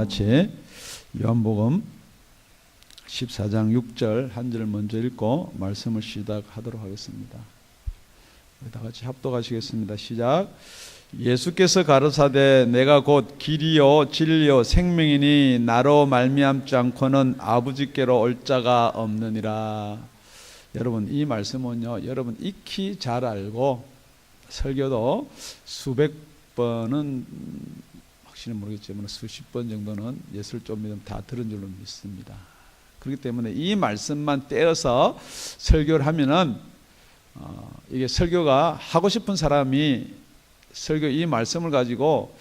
같이 요한복음 14장 6절 한 절 먼저 읽고 말씀을 시작하도록 하겠습니다. 다 같이 합독하시겠습니다. 시작. 예수께서 가르사대 내가 곧 길이요 진리요 생명이니 나로 말미암지 않고는 아버지께로 올 자가 없느니라. 여러분, 이 말씀은요, 여러분 익히 잘 알고 설교도 수백 번은 확실히 모르겠지만 수십 번 정도는 예수를 좀 믿으면 다 들은 줄로 믿습니다. 그렇기 때문에 이 말씀만 떼어서 설교를 하면은 이게 설교가 하고 싶은 사람이 설교 이 말씀을 가지고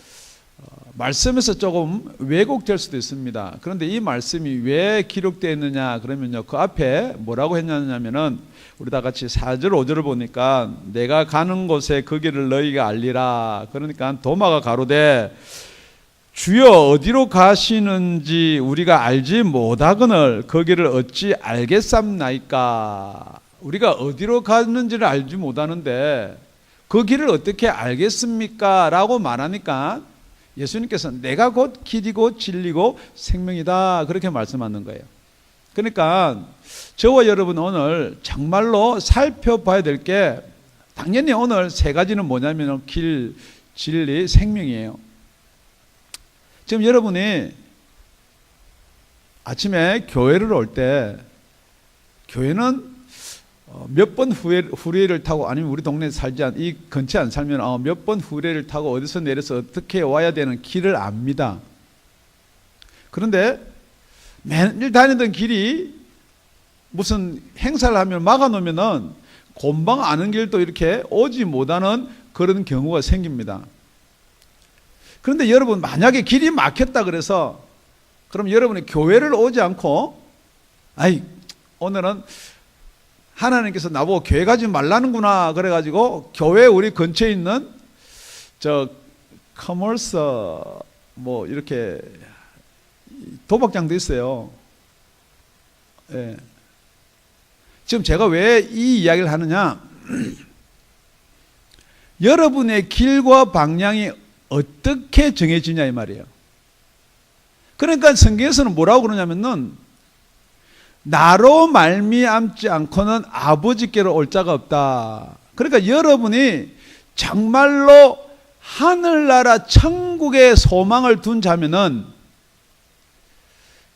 말씀에서 조금 왜곡될 수도 있습니다. 그런데 이 말씀이 왜 기록되어 있느냐 그러면요, 그 앞에 뭐라고 했냐면은 우리 다 같이 4절 5절을 보니까 내가 가는 곳에 그 길을 너희가 알리라. 그러니까 도마가 가로되 주여 어디로 가시는지 우리가 알지 못하거늘 그 길을 어찌 알겠삼나이까. 우리가 어디로 가는지를 알지 못하는데 그 길을 어떻게 알겠습니까? 라고 말하니까 예수님께서 내가 곧 길이고 진리고 생명이다 그렇게 말씀하는 거예요. 그러니까 저와 여러분 오늘 정말로 살펴봐야 될 게 당연히 오늘 세 가지는 뭐냐면 길, 진리, 생명이에요. 지금 여러분이 아침에 교회를 올 때 교회는 몇 번 후레를 타고 아니면 우리 동네에 이 근처에 안 살면 몇 번 후레를 타고 어디서 내려서 어떻게 와야 되는 길을 압니다. 그런데 매일 다니던 길이 무슨 행사를 하면 막아놓으면은 곰방 아는 길도 이렇게 오지 못하는 그런 경우가 생깁니다. 그런데 여러분 만약에 길이 막혔다 그래서 그럼 여러분이 교회를 오지 않고 오늘은 하나님께서 나보고 교회 가지 말라는구나 그래가지고 교회 우리 근처에 있는 커머스 뭐 이렇게 도박장도 있어요. 예. 지금 제가 왜 이 이야기를 하느냐, 여러분의 길과 방향이 어떻게 정해지냐 이 말이에요. 그러니까 성경에서는 뭐라고 그러냐면은 나로 말미암지 않고는 아버지께로 올 자가 없다. 그러니까 여러분이 정말로 하늘나라 천국의 소망을 둔 자면은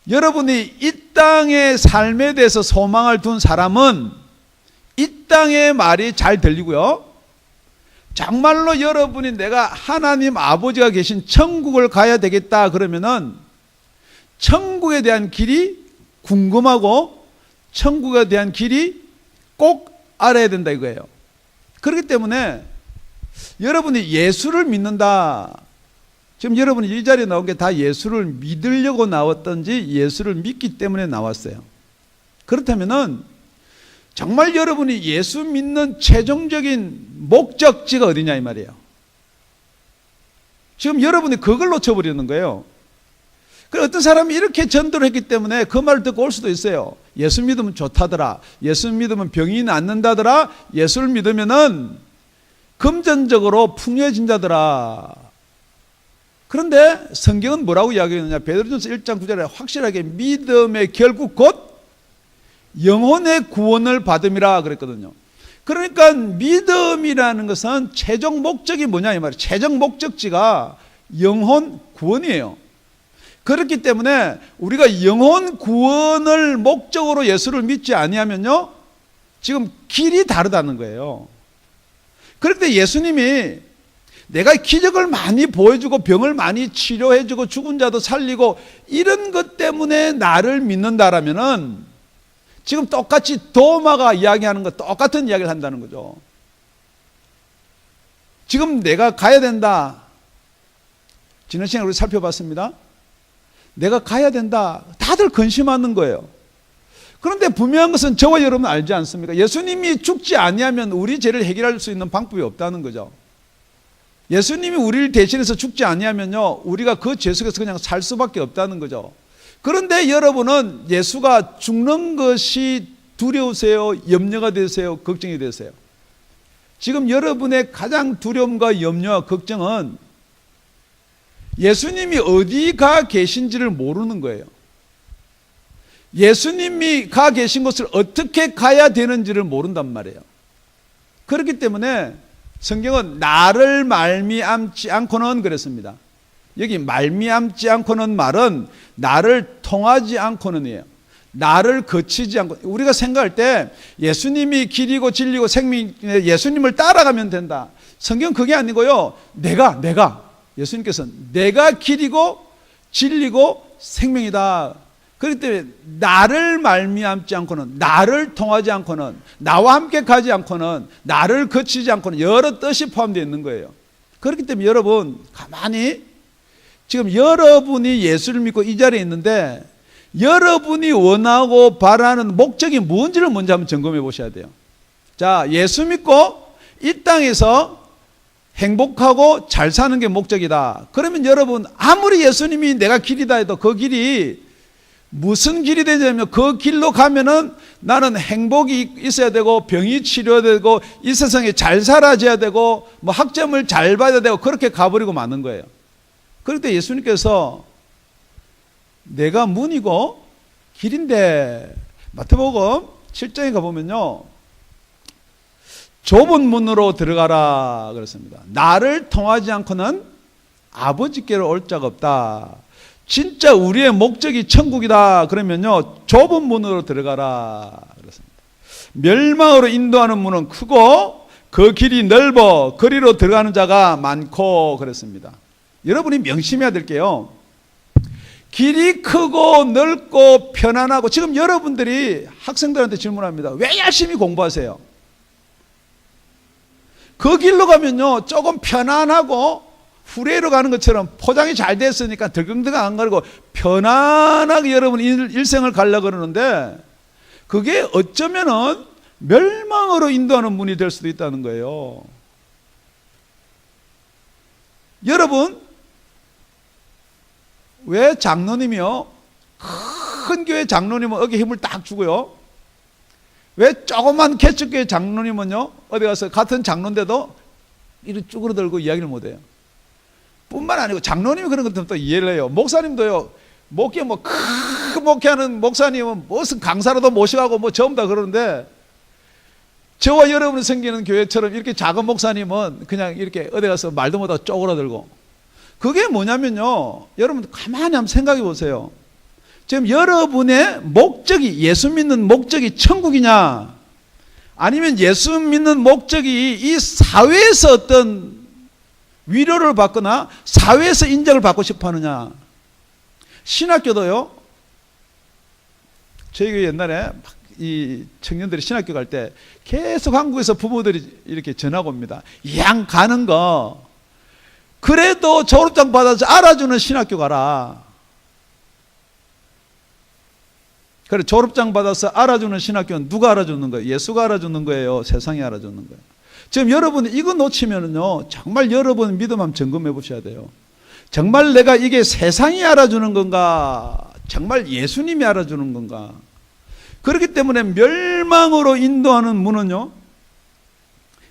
여러분이 이 땅의 삶에 대해서 소망을 둔 사람은 이 땅의 말이 잘 들리고요, 정말로 여러분이 내가 하나님 아버지가 계신 천국을 가야 되겠다 그러면은 천국에 대한 길이 궁금하고 천국에 대한 길이 꼭 알아야 된다 이거예요. 그렇기 때문에 여러분이 예수를 믿는다. 지금 여러분이 이 자리에 나온 게 다 예수를 믿으려고 나왔던지 예수를 믿기 때문에 나왔어요. 그렇다면은 정말 여러분이 예수 믿는 최종적인 목적지가 어디냐 이 말이에요. 지금 여러분이 그걸 놓쳐버리는 거예요. 어떤 사람이 이렇게 전도를 했기 때문에 그 말을 듣고 올 수도 있어요. 예수 믿으면 좋다더라. 예수 믿으면 병이 낫는다더라. 예수를 믿으면은 금전적으로 풍요해진다더라. 그런데 성경은 뭐라고 이야기하느냐, 베드로전서 1장 9절에 확실하게 믿음의 결국 곧 영혼의 구원을 받음이라 그랬거든요. 그러니까 믿음이라는 것은 최종 목적이 뭐냐 이 말이에요. 최종 목적지가 영혼 구원이에요. 그렇기 때문에 우리가 영혼 구원을 목적으로 예수를 믿지 아니하면요, 지금 길이 다르다는 거예요. 그럴 때 예수님이 내가 기적을 많이 보여주고 병을 많이 치료해주고 죽은 자도 살리고 이런 것 때문에 나를 믿는다라면은 지금 똑같이 도마가 이야기하는 것 똑같은 이야기를 한다는 거죠. 지금 내가 가야 된다. 지난 시간에 우리 살펴봤습니다. 내가 가야 된다. 다들 근심하는 거예요. 그런데 분명한 것은 저와 여러분 알지 않습니까? 예수님이 죽지 아니하면 우리 죄를 해결할 수 있는 방법이 없다는 거죠. 예수님이 우리를 대신해서 죽지 아니하면요, 우리가 그 죄 속에서 그냥 살 수밖에 없다는 거죠. 그런데 여러분은 예수가 죽는 것이 두려우세요? 염려가 되세요? 걱정이 되세요? 지금 여러분의 가장 두려움과 염려와 걱정은 예수님이 어디가 계신지를 모르는 거예요. 예수님이 가 계신 곳을 어떻게 가야 되는지를 모른단 말이에요. 그렇기 때문에 성경은 나를 말미암지 않고는 그랬습니다. 여기 말미암지 않고는 말은 나를 통하지 않고는이에요. 나를 거치지 않고. 우리가 생각할 때 예수님이 길이고 진리고 생명, 예수님을 따라가면 된다. 성경은 그게 아니고요. 내가 예수님께서는 내가 길이고 진리고 생명이다. 그렇기 때문에 나를 말미암지 않고는, 나를 통하지 않고는, 나와 함께 가지 않고는, 나를 거치지 않고는 여러 뜻이 포함되어 있는 거예요. 그렇기 때문에 여러분 가만히 지금 여러분이 예수를 믿고 이 자리에 있는데 여러분이 원하고 바라는 목적이 뭔지를 먼저 한번 점검해 보셔야 돼요. 자, 예수 믿고 이 땅에서 행복하고 잘 사는 게 목적이다. 그러면 여러분 아무리 예수님이 내가 길이다 해도 그 길이 무슨 길이 되냐면 그 길로 가면은 나는 행복이 있어야 되고 병이 치료되고 이 세상에 잘 살아져야 되고 뭐 학점을 잘 받아야 되고 그렇게 가버리고 마는 거예요. 그럴 때 예수님께서 내가 문이고 길인데, 마태복음 7장에 가보면요, 좁은 문으로 들어가라 그랬습니다. 나를 통하지 않고는 아버지께로 올 자가 없다. 진짜 우리의 목적이 천국이다 그러면요, 좁은 문으로 들어가라 그랬습니다. 멸망으로 인도하는 문은 크고 그 길이 넓어 거리로 들어가는 자가 많고 그랬습니다. 여러분이 명심해야 될 게요, 길이 크고 넓고 편안하고. 지금 여러분들이 학생들한테 질문합니다. 왜 열심히 공부하세요? 그 길로 가면요, 조금 편안하고 후레이로 가는 것처럼 포장이 잘 됐으니까 덜컹덜컹 안 가고 편안하게 여러분 일생을 가려고 그러는데 그게 어쩌면은 멸망으로 인도하는 문이 될 수도 있다는 거예요. 여러분, 왜 장로님이요, 큰 교회 장로님은 어깨에 힘을 딱 주고요, 왜 조그만 개척교회 장로님은요 어디 가서 같은 장로인데도 이렇게 쭈그러들고 이야기를 못해요? 뿐만 아니고 장로님이 그런 것도 또 이해를 해요. 목사님도요, 목회 뭐 큰 목회하는 목사님은 무슨 강사라도 모셔가고 뭐 전부 다 그러는데, 저와 여러분이 생기는 교회처럼 이렇게 작은 목사님은 그냥 이렇게 어디 가서 말도 못하고 쪼그라들고. 그게 뭐냐면요, 여러분 가만히 한번 생각해 보세요. 지금 여러분의 목적이, 예수 믿는 목적이 천국이냐, 아니면 예수 믿는 목적이 이 사회에서 어떤 위로를 받거나 사회에서 인정을 받고 싶어 하느냐. 신학교도요, 저희가 옛날에 이 청년들이 신학교 갈 때 계속 한국에서 부모들이 이렇게 전화가 옵니다. 양 가는 거 그래도 졸업장 받아서 알아주는 신학교 가라. 그래, 졸업장 받아서 알아주는 신학교는 누가 알아주는 거예요? 예수가 알아주는 거예요? 세상이 알아주는 거예요? 지금 여러분이 이거 놓치면은요, 정말 여러분 믿음 한번 점검해 보셔야 돼요. 정말 내가 이게 세상이 알아주는 건가, 정말 예수님이 알아주는 건가? 그렇기 때문에 멸망으로 인도하는 문은요,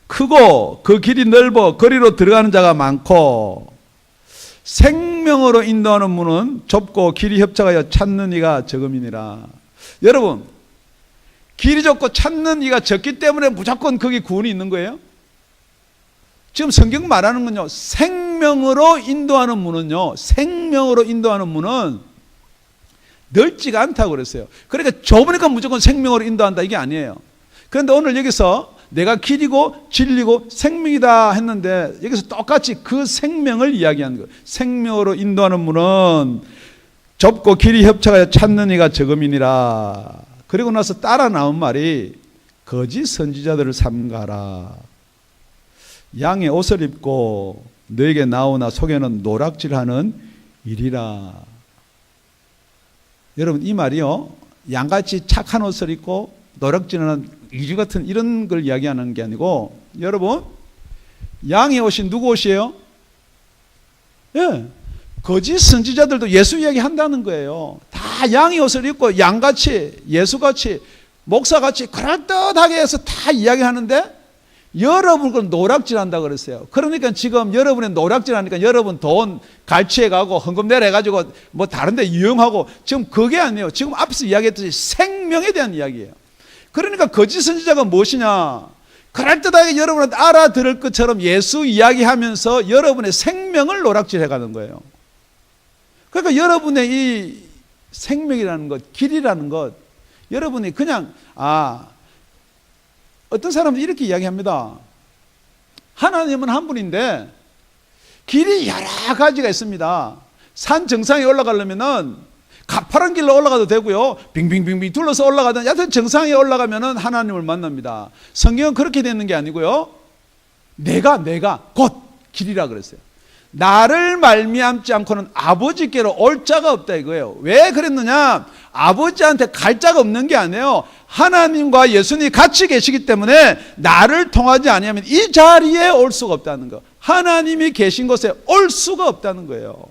크고 그 길이 넓어 거리로 들어가는 자가 많고, 생명으로 인도하는 문은 좁고 길이 협착하여 찾는 이가 적음이니라. 여러분, 길이 좁고 찾는 이가 적기 때문에 무조건 거기 구원이 있는 거예요? 지금 성경 말하는 건요, 생명으로 인도하는 문은요, 생명으로 인도하는 문은 넓지가 않다고 그랬어요. 그러니까 좁으니까 무조건 생명으로 인도한다, 이게 아니에요. 그런데 오늘 여기서 내가 길이고 진리고 생명이다 했는데, 여기서 똑같이 그 생명을 이야기하는 거예요. 생명으로 인도하는 문은 좁고 길이 협착하여 찾는 이가 적음이니라. 그리고 나서 따라 나온 말이 거짓 선지자들을 삼가라. 양의 옷을 입고 너에게 나오나 속에는 노락질하는 일이라. 여러분, 이 말이요, 양같이 착한 옷을 입고 노락질하는 이주 같은 이런 걸 이야기하는 게 아니고, 여러분, 양의 옷이 누구 옷이에요? 예, 거짓 선지자들도 예수 이야기 한다는 거예요. 다 양의 옷을 입고 양같이, 예수같이, 목사같이 그럴듯하게 해서 다 이야기하는데, 여러분을 노략질한다 그랬어요. 그러니까 지금 여러분의 노략질하니까 여러분 돈 갈취해가고 헌금 내라 해가지고 뭐 다른데 유용하고, 지금 그게 아니에요. 지금 앞에서 이야기했듯이 생명에 대한 이야기예요. 그러니까 거짓 선지자가 무엇이냐? 그럴듯하게 여러분한테 알아들을 것처럼 예수 이야기하면서 여러분의 생명을 노략질해가는 거예요. 그러니까 여러분의 이 생명이라는 것, 길이라는 것, 여러분이 그냥 어떤 사람은 이렇게 이야기합니다. 하나님은 한 분인데 길이 여러 가지가 있습니다. 산 정상에 올라가려면은 가파른 길로 올라가도 되고요, 빙빙빙빙 둘러서 올라가든 여하튼 정상에 올라가면은 하나님을 만납니다. 성경은 그렇게 되는 게 아니고요, 내가 곧 길이라 그랬어요. 나를 말미암지 않고는 아버지께로 올 자가 없다 이거예요. 왜 그랬느냐? 아버지한테 갈 자가 없는 게 아니에요. 하나님과 예수님이 같이 계시기 때문에 나를 통하지 아니하면 이 자리에 올 수가 없다는 거. 하나님이 계신 곳에 올 수가 없다는 거예요.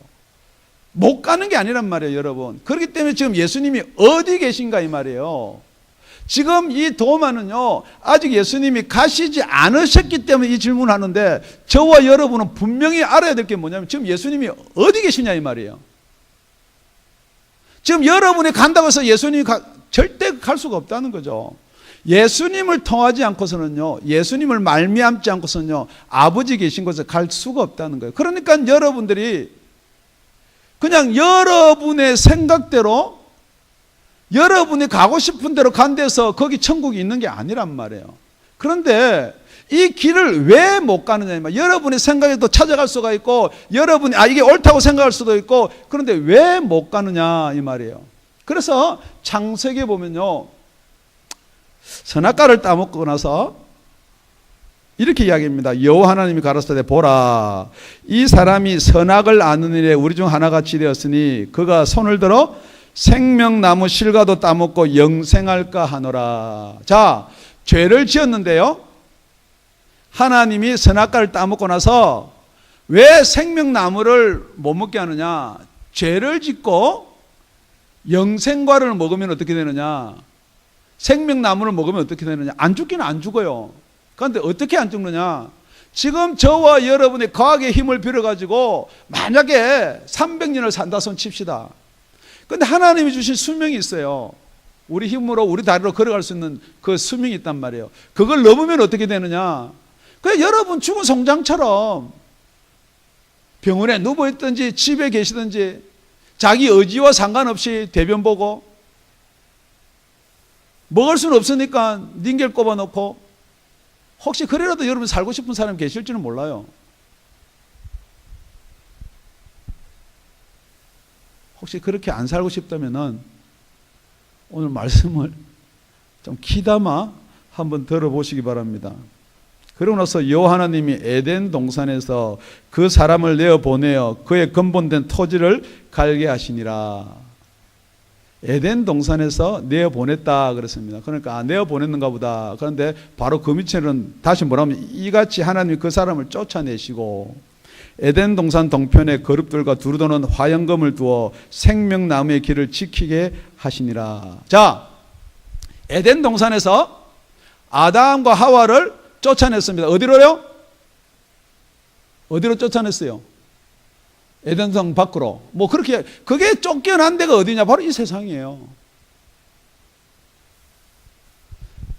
못 가는 게 아니란 말이에요, 여러분. 그렇기 때문에 지금 예수님이 어디 계신가 이 말이에요. 지금 이 도마는요, 아직 예수님이 가시지 않으셨기 때문에 이 질문을 하는데, 저와 여러분은 분명히 알아야 될 게 뭐냐면 지금 예수님이 어디 계시냐 이 말이에요. 지금 여러분이 간다고 해서 예수님이 절대 갈 수가 없다는 거죠. 예수님을 통하지 않고서는요, 예수님을 말미암지 않고서는요, 아버지 계신 곳에 갈 수가 없다는 거예요. 그러니까 여러분들이 그냥 여러분의 생각대로, 여러분이 가고 싶은 대로 간 데서 거기 천국이 있는 게 아니란 말이에요. 그런데 이 길을 왜 못 가느냐, 여러분의 생각에 또 찾아갈 수가 있고, 여러분이 이게 옳다고 생각할 수도 있고, 그런데 왜 못 가느냐 이 말이에요. 그래서 창세기에 보면요, 선악과를 따먹고 나서 이렇게 이야기합니다. 여호와 하나님이 가라사대, 보라, 이 사람이 선악을 아는 일에 우리 중 하나같이 되었으니 그가 손을 들어 생명나무 실과도 따먹고 영생할까 하노라. 자, 죄를 지었는데요, 하나님이 선악과를 따먹고 나서 왜 생명나무를 못 먹게 하느냐? 죄를 짓고 영생과를 먹으면 어떻게 되느냐? 생명나무를 먹으면 어떻게 되느냐? 안 죽기는 안 죽어요. 그런데 어떻게 안 죽느냐? 지금 저와 여러분이 과학의 힘을 빌어가지고 만약에 300년을 산다 손 칩시다. 근데 하나님이 주신 수명이 있어요. 우리 힘으로 우리 다리로 걸어갈 수 있는 그 수명이 있단 말이에요. 그걸 넘으면 어떻게 되느냐? 그냥 여러분 죽은 송장처럼 병원에 누워있든지 집에 계시든지 자기 의지와 상관없이 대변 보고, 먹을 수는 없으니까 닌겔 꼽아놓고, 혹시 그래라도 여러분 살고 싶은 사람이 계실지는 몰라요. 혹시 그렇게 안 살고 싶다면은 오늘 말씀을 좀 귀담아 한번 들어보시기 바랍니다. 그러고 나서 여호와 하나님이 에덴 동산에서 그 사람을 내어 보내어 그의 근본된 토지를 갈게 하시니라. 에덴 동산에서 내어 보냈다 그랬습니다. 그러니까 내어 보냈는가 보다. 그런데 바로 그 밑에는 다시 뭐라면 이같이 하나님이 그 사람을 쫓아내시고 에덴 동산 동편에 거룹들과 두루도는 화영금을 두어 생명나무의 길을 지키게 하시니라. 자, 에덴 동산에서 아담과 하와를 쫓아냈습니다. 어디로요? 어디로 쫓아냈어요? 에덴성 밖으로. 뭐 그렇게, 그게 쫓겨난 데가 어디냐? 바로 이 세상이에요.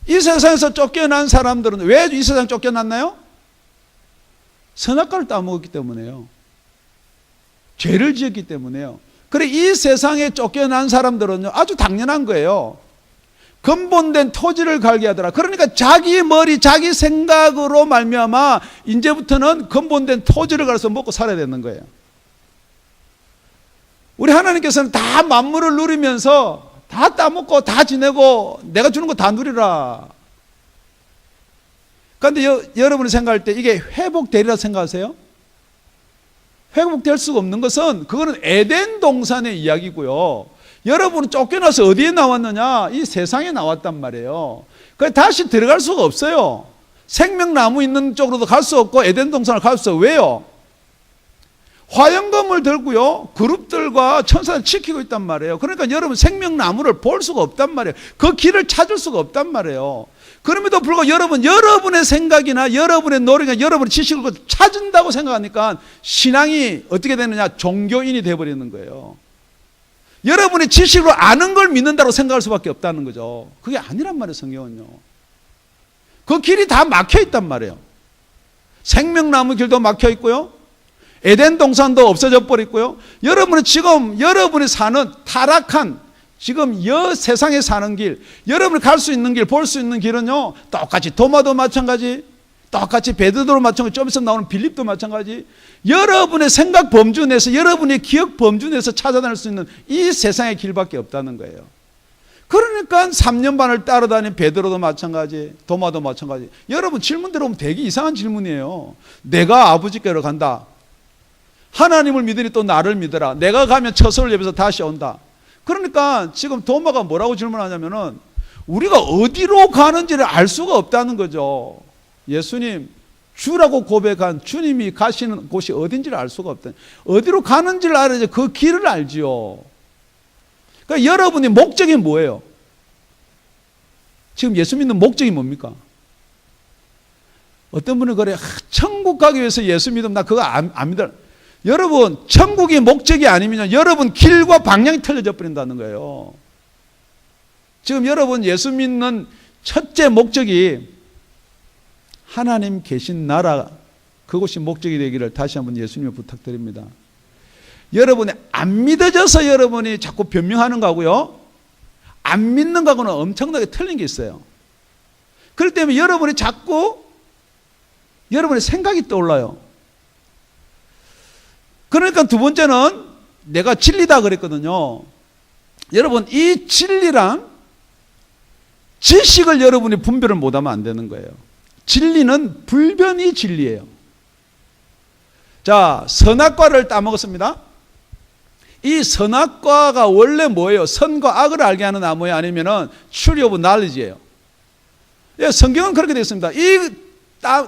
이 세상에서 쫓겨난 사람들은 왜 이 세상 쫓겨났나요? 선악과를 따먹었기 때문에요. 죄를 지었기 때문에요. 그래, 이 세상에 쫓겨난 사람들은요, 아주 당연한 거예요. 근본된 토지를 갈게 하더라. 그러니까 자기 머리, 자기 생각으로 말미암아 이제부터는 근본된 토지를 갈아서 먹고 살아야 되는 거예요. 우리 하나님께서는 다 만물을 누리면서 다 따먹고 다 지내고 내가 주는 거 다 누리라. 그런데 여러분이 생각할 때 이게 회복되리라 생각하세요? 회복될 수가 없는 것은 그거는 에덴 동산의 이야기고요. 여러분은 쫓겨나서 어디에 나왔느냐? 이 세상에 나왔단 말이에요. 그래서 다시 들어갈 수가 없어요. 생명나무 있는 쪽으로도 갈 수 없고 에덴 동산을 갈 수 없어요. 왜요? 화영검을 들고요, 그룹들과 천사를 지키고 있단 말이에요. 그러니까 여러분 생명나무를 볼 수가 없단 말이에요. 그 길을 찾을 수가 없단 말이에요. 그럼에도 불구하고 여러분의 생각이나 여러분의 노력이나 여러분의 지식을 찾은다고 생각하니까 신앙이 어떻게 되느냐? 종교인이 되어버리는 거예요. 여러분의 지식으로 아는 걸 믿는다고 생각할 수밖에 없다는 거죠. 그게 아니란 말이에요, 성경은요. 그 길이 다 막혀 있단 말이에요. 생명나무 길도 막혀 있고요, 에덴 동산도 없어져 버렸고요. 여러분이 사는 타락한 지금 세상에 사는 길, 여러분이 갈 수 있는 길, 볼 수 있는 길은요, 똑같이 도마도 마찬가지, 똑같이 베드로도 마찬가지, 좀 있으면 나오는 빌립도 마찬가지, 여러분의 생각 범주 내에서, 여러분의 기억 범주 내에서 찾아다닐 수 있는 이 세상의 길밖에 없다는 거예요. 그러니까 3년 반을 따라다닌 베드로도 마찬가지, 도마도 마찬가지. 여러분 질문 들어보면 되게 이상한 질문이에요. 내가 아버지께로 간다. 하나님을 믿으니 또 나를 믿어라. 내가 가면 처소를 예비해서 다시 온다. 그러니까 지금 도마가 뭐라고 질문하냐면은 우리가 어디로 가는지를 알 수가 없다는 거죠. 예수님 주라고 고백한 주님이 가시는 곳이 어딘지를 알 수가 없다. 어디로 가는지를 알아야지 그 길을 알지요. 그러니까 여러분의 목적이 뭐예요? 지금 예수 믿는 목적이 뭡니까? 어떤 분은 그래, 천국 가기 위해서 예수 믿으면 나 그거 안 믿어. 여러분 천국이 목적이 아니면 여러분 길과 방향이 틀려져 버린다는 거예요. 지금 여러분 예수 믿는 첫째 목적이 하나님 계신 나라, 그것이 목적이 되기를 다시 한번 예수님을 부탁드립니다. 여러분이 안 믿어져서 여러분이 자꾸 변명하는 거하고요, 안 믿는 거하고는 엄청나게 틀린 게 있어요. 그렇기 때문에 여러분이 자꾸 여러분의 생각이 떠올라요. 그러니까 두 번째는 내가 진리다 그랬거든요. 여러분 이 진리랑 지식을 여러분이 분별을 못하면 안 되는 거예요. 진리는 불변이 진리예요. 자, 선악과를 따먹었습니다. 이 선악과가 원래 뭐예요? 선과 악을 알게 하는 나무예요? 아니면은 tree of knowledge예요? 예, 성경은 그렇게 되어 있습니다.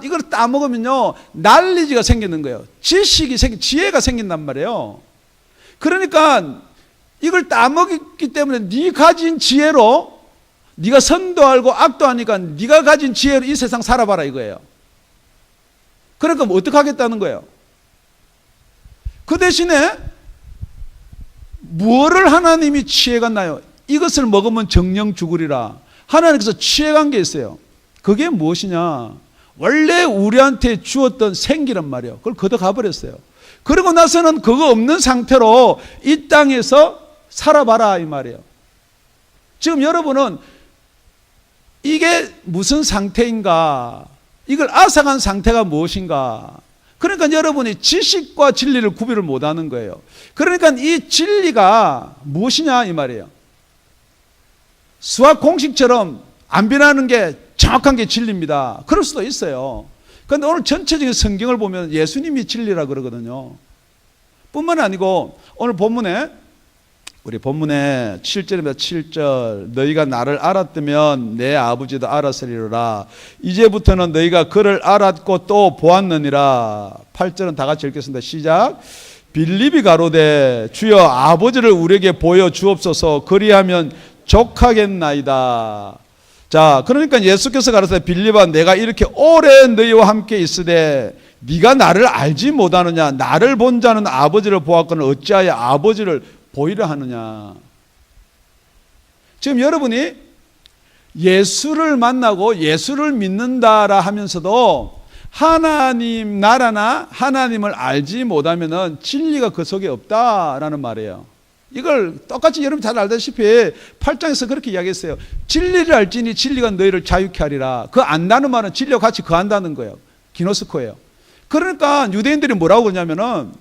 이걸 따먹으면요, 날리지가 생기는 거예요. 지혜가 생긴단 말이에요. 그러니까 이걸 따먹기 때문에 네 가진 지혜로, 네가 선도 알고 악도 하니까 네가 가진 지혜로 이 세상 살아봐라 이거예요. 그러니까 뭐 어떻게 하겠다는 거예요? 그 대신에 무엇을 하나님이 취해갔나요? 이것을 먹으면 정령 죽으리라. 하나님께서 취해간 게 있어요. 그게 무엇이냐? 원래 우리한테 주었던 생기란 말이에요. 그걸 걷어가 버렸어요. 그리고 나서는 그거 없는 상태로 이 땅에서 살아봐라 이 말이에요. 지금 여러분은 이게 무슨 상태인가, 이걸 앗아간 상태가 무엇인가, 그러니까 여러분이 지식과 진리를 구별을 못하는 거예요. 그러니까 이 진리가 무엇이냐 이 말이에요. 수학 공식처럼 안 변하는 게 정확한 게 진리입니다. 그럴 수도 있어요. 그런데 오늘 전체적인 성경을 보면 예수님이 진리라 그러거든요. 뿐만 아니고 오늘 우리 본문에 7절입니다. 7절. 너희가 나를 알았다면 내 아버지도 알았으리라. 이제부터는 너희가 그를 알았고 또 보았느니라. 8절은 다 같이 읽겠습니다. 시작. 빌립이 가로되 주여 아버지를 우리에게 보여 주옵소서. 그리하면 족하겠나이다. 자, 그러니까 예수께서 가르쳐 빌립아, 내가 이렇게 오래 너희와 함께 있으되 네가 나를 알지 못하느냐? 나를 본 자는 아버지를 보았거늘 어찌하여 아버지를 보이려 하느냐? 지금 여러분이 예수를 만나고 예수를 믿는다라 하면서도 하나님 나라나 하나님을 알지 못하면은 진리가 그 속에 없다라는 말이에요. 이걸 똑같이 여러분 잘 알다시피 8장에서 그렇게 이야기했어요. 진리를 알지니 진리가 너희를 자유케 하리라. 그 안다는 말은 진리와 같이 거한다는 거예요. 기노스코예요. 그러니까 유대인들이 뭐라고 그러냐면은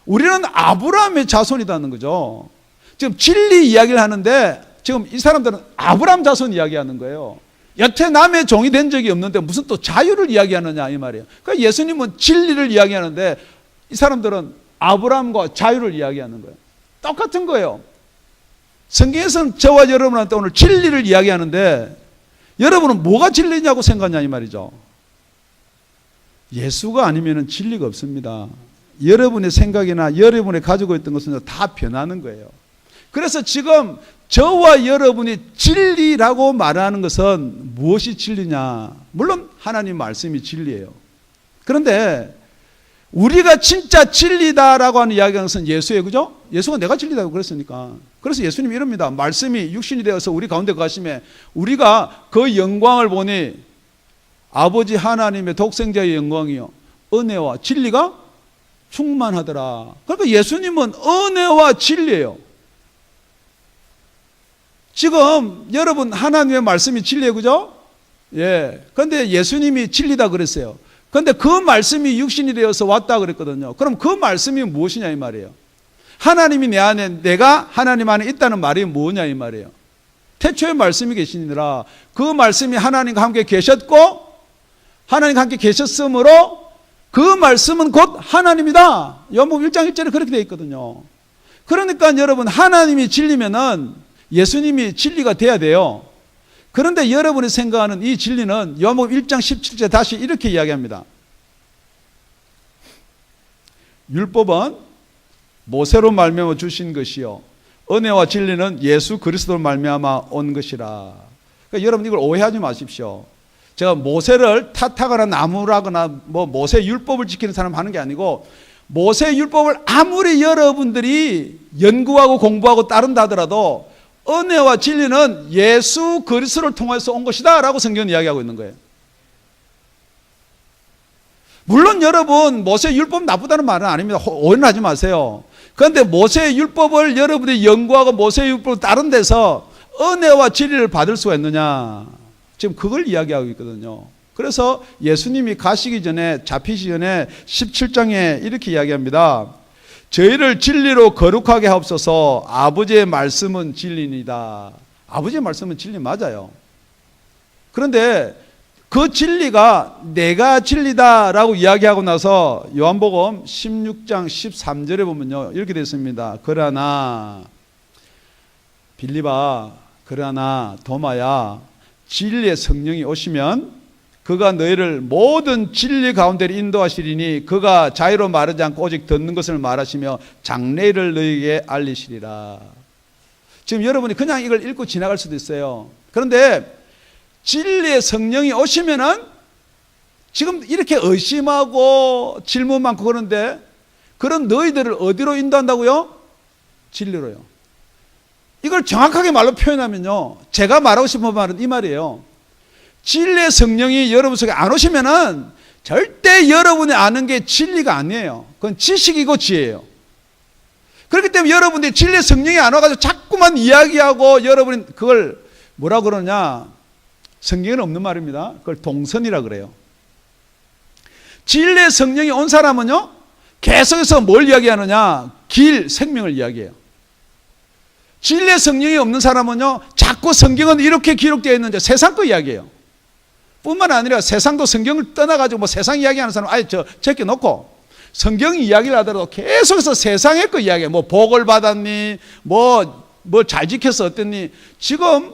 우리는 아브라함의 자손이라는 거죠. 지금 진리 이야기를 하는데 지금 이 사람들은 아브라함 자손 이야기하는 거예요. 여태 남의 종이 된 적이 없는데 무슨 또 자유를 이야기하느냐 이 말이에요. 그러니까 예수님은 진리를 이야기하는데 이 사람들은 아브라함과 자유를 이야기하는 거예요. 똑같은 거예요. 성경에서는 저와 여러분한테 오늘 진리를 이야기하는데 여러분은 뭐가 진리냐고 생각하냐 이 말이죠. 예수가 아니면 진리가 없습니다. 여러분의 생각이나 여러분이 가지고 있던 것은 다 변하는 거예요. 그래서 지금 저와 여러분이 진리라고 말하는 것은 무엇이 진리냐? 물론 하나님 말씀이 진리예요. 그런데 우리가 진짜 진리다라고 하는 이야기하는 것은 예수예요. 그죠? 예수가 내가 진리다고 그랬으니까. 그래서 예수님이 이럽니다. 말씀이 육신이 되어서 우리 가운데 가심에 우리가 그 영광을 보니 아버지 하나님의 독생자의 영광이요 은혜와 진리가 충만하더라. 그러니까 예수님은 은혜와 진리예요. 지금 여러분 하나님의 말씀이 진리예요. 그죠? 예. 그런데 예수님이 진리다 그랬어요. 그런데 그 말씀이 육신이 되어서 왔다 그랬거든요. 그럼 그 말씀이 무엇이냐 이 말이에요. 하나님이 내 안에, 내가 하나님 안에 있다는 말이 뭐냐 이 말이에요. 태초에 말씀이 계시니라. 그 말씀이 하나님과 함께 계셨고 하나님과 함께 계셨으므로 그 말씀은 곧 하나님이다. 요한복음 1장 1절에 그렇게 되어 있거든요. 그러니까 여러분 하나님이 진리면은 예수님이 진리가 돼야 돼요. 그런데 여러분이 생각하는 이 진리는 요한복음 1장 17절 다시 이렇게 이야기합니다. 율법은 모세로 말미암아 주신 것이요 은혜와 진리는 예수 그리스도로 말미암아 온 것이라. 그러니까 여러분 이걸 오해하지 마십시오. 제가 모세를 탓하거나 나무라거나 뭐 모세 율법을 지키는 사람 하는 게 아니고 모세 율법을 아무리 여러분들이 연구하고 공부하고 따른다 하더라도 은혜와 진리는 예수 그리스도를 통해서 온 것이다 라고 성경은 이야기하고 있는 거예요. 물론 여러분 모세 율법 나쁘다는 말은 아닙니다. 오해하지 마세요. 그런데 모세 율법을 여러분이 연구하고 모세 율법을 다른 데서 은혜와 진리를 받을 수가 있느냐, 지금 그걸 이야기하고 있거든요. 그래서 예수님이 가시기 전에, 잡히시기 전에 17장에 이렇게 이야기합니다. 저희를 진리로 거룩하게 하옵소서. 아버지의 말씀은 진리입니다. 아버지의 말씀은 진리 맞아요. 그런데 그 진리가 내가 진리다라고 이야기하고 나서 요한복음 16장 13절에 보면요 이렇게 되어 있습니다. 그러나 빌립아, 그러나 도마야, 진리의 성령이 오시면 그가 너희를 모든 진리 가운데로 인도하시리니 그가 자유로 말하지 않고 오직 듣는 것을 말하시며 장래를 너희에게 알리시리라. 지금 여러분이 그냥 이걸 읽고 지나갈 수도 있어요. 그런데 진리의 성령이 오시면은 지금 이렇게 의심하고 질문 많고 그런데 그런 너희들을 어디로 인도한다고요? 진리로요. 이걸 정확하게 말로 표현하면요, 제가 말하고 싶은 말은 이 말이에요. 진리의 성령이 여러분 속에 안 오시면은 절대 여러분이 아는 게 진리가 아니에요. 그건 지식이고 지혜예요. 그렇기 때문에 여러분들이 진리의 성령이 안 와가지고 자꾸만 이야기하고 여러분이 그걸 뭐라 그러냐, 성경에는 없는 말입니다. 그걸 동선이라 그래요. 진리의 성령이 온 사람은요 계속해서 뭘 이야기하느냐, 길, 생명을 이야기해요. 진리의 성령이 없는 사람은요 자꾸 성경은 이렇게 기록되어 있는데 세상 거 이야기해요. 뿐만 아니라 세상도 성경을 떠나가지고 뭐 세상 이야기하는 사람 아예 제껴놓고 성경 이야기를 하더라도 계속해서 세상의 거 이야기해요. 뭐 복을 받았니, 뭐 잘 지켜서 어땠니. 지금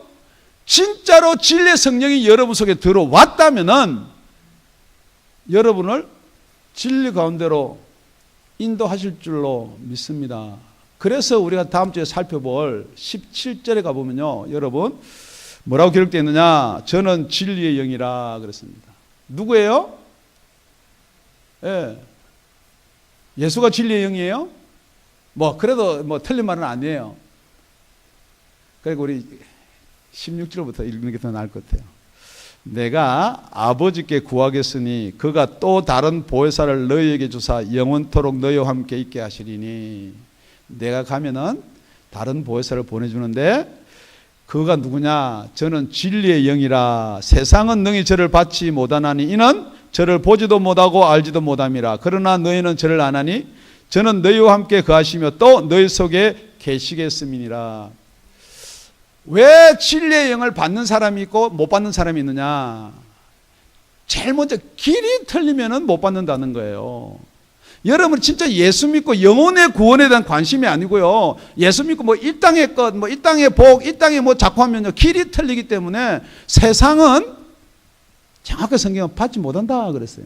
진짜로 진리의 성령이 여러분 속에 들어왔다면은 여러분을 진리 가운데로 인도하실 줄로 믿습니다. 그래서 우리가 다음 주에 살펴볼 17절에 가보면요 여러분 뭐라고 기록되어 있느냐, 저는 진리의 영이라 그랬습니다. 누구예요? 예. 예수가 진리의 영이에요? 뭐 그래도 뭐 틀린 말은 아니에요. 그리고 우리 16절부터 읽는 게 더 나을 것 같아요. 내가 아버지께 구하겠으니 그가 또 다른 보혜사를 너희에게 주사 영원토록 너희와 함께 있게 하시리니. 내가 가면은 다른 보혜사를 보내주는데 그가 누구냐, 저는 진리의 영이라. 세상은 능히 저를 받지 못하나니 이는 저를 보지도 못하고 알지도 못함이라. 그러나 너희는 저를 아나니 저는 너희와 함께 거하시며 또 너희 속에 계시겠음이니라. 왜 진리의 영을 받는 사람이 있고 못 받는 사람이 있느냐? 제일 먼저 길이 틀리면은 못 받는다는 거예요. 여러분 진짜 예수 믿고 영혼의 구원에 대한 관심이 아니고요, 예수 믿고 뭐 이 땅의 것, 뭐 이 땅의 복, 이 땅에 뭐 자꾸 하면요 길이 틀리기 때문에 세상은 정확하게 성경은 받지 못한다 그랬어요.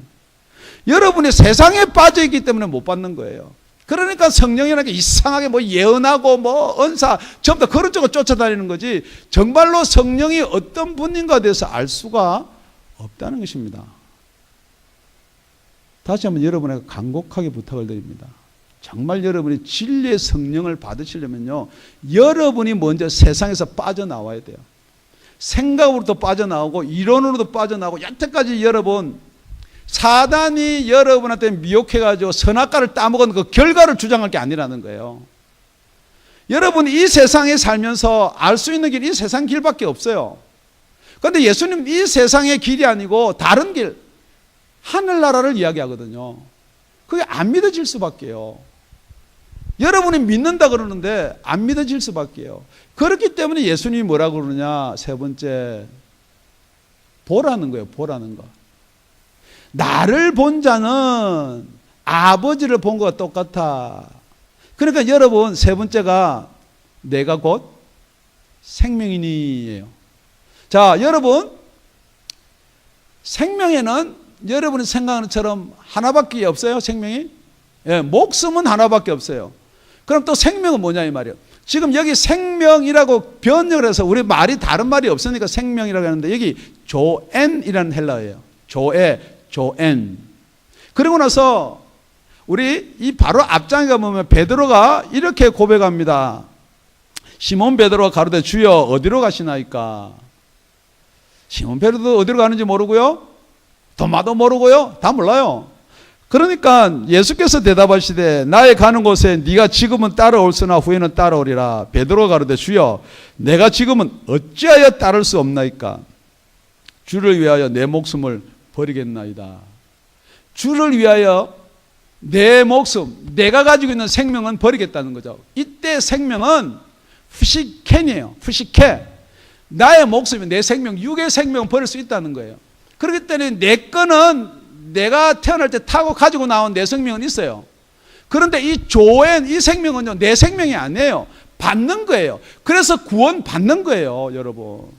여러분이 세상에 빠져 있기 때문에 못 받는 거예요. 그러니까 성령이라는 게 이상하게 뭐 예언하고 뭐 은사 전부 다 그런 쪽으로 쫓아다니는 거지, 정말로 성령이 어떤 분인가에 대해서 알 수가 없다는 것입니다. 다시 한번 여러분에게 간곡하게 부탁을 드립니다. 정말 여러분이 진리의 성령을 받으시려면요, 여러분이 먼저 세상에서 빠져나와야 돼요. 생각으로도 빠져나오고 이론으로도 빠져나오고, 여태까지 여러분 사단이 여러분한테 미혹해가지고 선악과를 따먹은 그 결과를 주장할 게 아니라는 거예요. 여러분이 이 세상에 살면서 알 수 있는 길이 이 세상 길밖에 없어요. 그런데 예수님 이 세상의 길이 아니고 다른 길, 하늘나라를 이야기하거든요. 그게 안 믿어질 수밖에요. 여러분이 믿는다 그러는데 안 믿어질 수밖에요. 그렇기 때문에 예수님이 뭐라고 그러냐, 세 번째, 보라는 거예요. 보라는 거. 나를 본 자는 아버지를 본 것과 똑같아. 그러니까 여러분, 세 번째가 내가 곧 생명이니예요. 자, 여러분, 생명에는 여러분이 생각하는 것처럼 하나밖에 없어요. 생명이? 예, 목숨은 하나밖에 없어요. 그럼 또 생명은 뭐냐 이 말이에요. 지금 여기 생명이라고 번역을 해서 우리 말이 다른 말이 없으니까 생명이라고 하는데, 여기 조엔이라는 헬라어예요. 조엔. 그리고 나서 우리 이 바로 앞장에 가보면 베드로가 이렇게 고백합니다. 시몬 베드로가 가로되 주여 어디로 가시나이까. 시몬 베드로도 어디로 가는지 모르고요, 도마도 모르고요, 다 몰라요. 그러니까 예수께서 대답하시되 나의 가는 곳에 네가 지금은 따라올으나 후에는 따라오리라. 베드로가 가로되 주여 내가 지금은 어찌하여 따를 수 없나이까. 주를 위하여 내 목숨을 버리겠나이다. 주를 위하여 내 목숨, 내가 가지고 있는 생명은 버리겠다는 거죠. 이때 생명은 푸시켄이에요. 푸시케. 나의 목숨이, 내 생명, 육의 생명은 버릴 수 있다는 거예요. 그렇기 때문에 내 거는 내가 태어날 때 타고 가지고 나온 내 생명은 있어요. 그런데 이 조엔, 이 생명은요, 내 생명이 아니에요. 받는 거예요. 그래서 구원 받는 거예요, 여러분.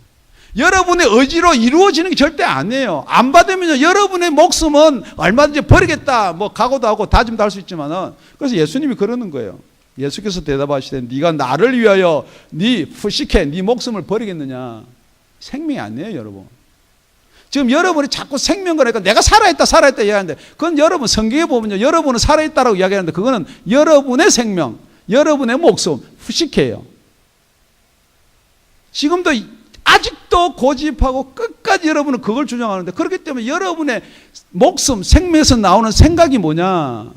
여러분의 의지로 이루어지는 게 절대 아니에요. 안 받으면요, 여러분의 목숨은 얼마든지 버리겠다, 뭐 각오도 하고 다짐도 할 수 있지만은, 그래서 예수님이 그러는 거예요. 예수께서 대답하시되 네가 나를 위하여 네 푸시케, 네 목숨을 버리겠느냐. 생명이 아니에요, 여러분. 지금 여러분이 자꾸 생명 그러니까 내가 살아있다 이야기하는데, 그건 여러분 성경에 보면요, 여러분은 살아있다라고 이야기하는데 그거는 여러분의 생명, 여러분의 목숨, 푸시케예요. 지금도 아직도 고집하고 끝까지 여러분은 그걸 주장하는데, 그렇기 때문에 여러분의 목숨, 생명에서 나오는 생각이 뭐냐,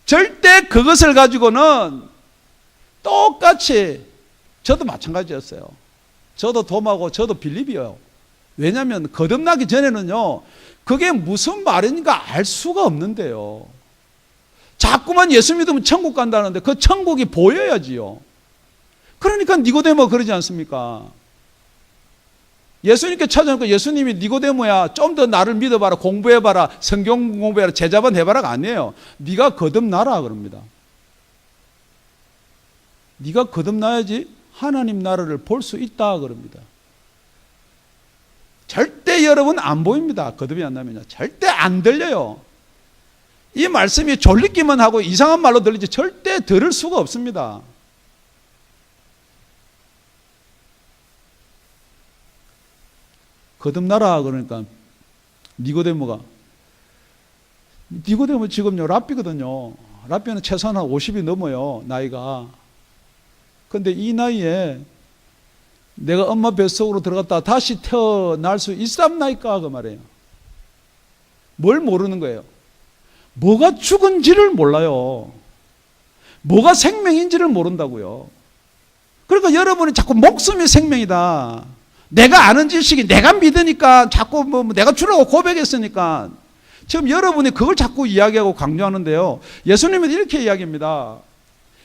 절대 그것을 가지고는 똑같이, 저도 마찬가지였어요. 저도 도마고 저도 빌립이에요. 왜냐하면 거듭나기 전에는요, 그게 무슨 말인가 알 수가 없는데요, 자꾸만 예수 믿으면 천국 간다는데 그 천국이 보여야지요. 그러니까 니고데모가 그러지 않습니까? 예수님께 찾아오니까 예수님이 니고데모야, 좀 더 나를 믿어봐라, 공부해봐라, 성경 공부해라, 제자반 해봐라가 아니에요. 네가 거듭나라 그럽니다. 네가 거듭나야지 하나님 나라를 볼 수 있다 그럽니다. 절대 여러분 안 보입니다. 거듭이 안 나면요, 절대 안 들려요. 이 말씀이 졸리기만 하고 이상한 말로 들리지 절대 들을 수가 없습니다. 거듭나라 그러니까 니고데모 지금요 랍비거든요. 랍비는 최소한 50이 넘어요, 나이가. 그런데 이 나이에 내가 엄마 뱃속으로 들어갔다 다시 태어날 수 있삼나이까 그 말이에요. 뭘 모르는 거예요? 뭐가 죽은지를 몰라요. 뭐가 생명인지를 모른다고요. 그러니까 여러분이 자꾸 목숨이 생명이다, 내가 아는 지식이, 내가 믿으니까 자꾸 뭐 내가 주라고 고백했으니까, 지금 여러분이 그걸 자꾸 이야기하고 강조하는데요, 예수님은 이렇게 이야기합니다.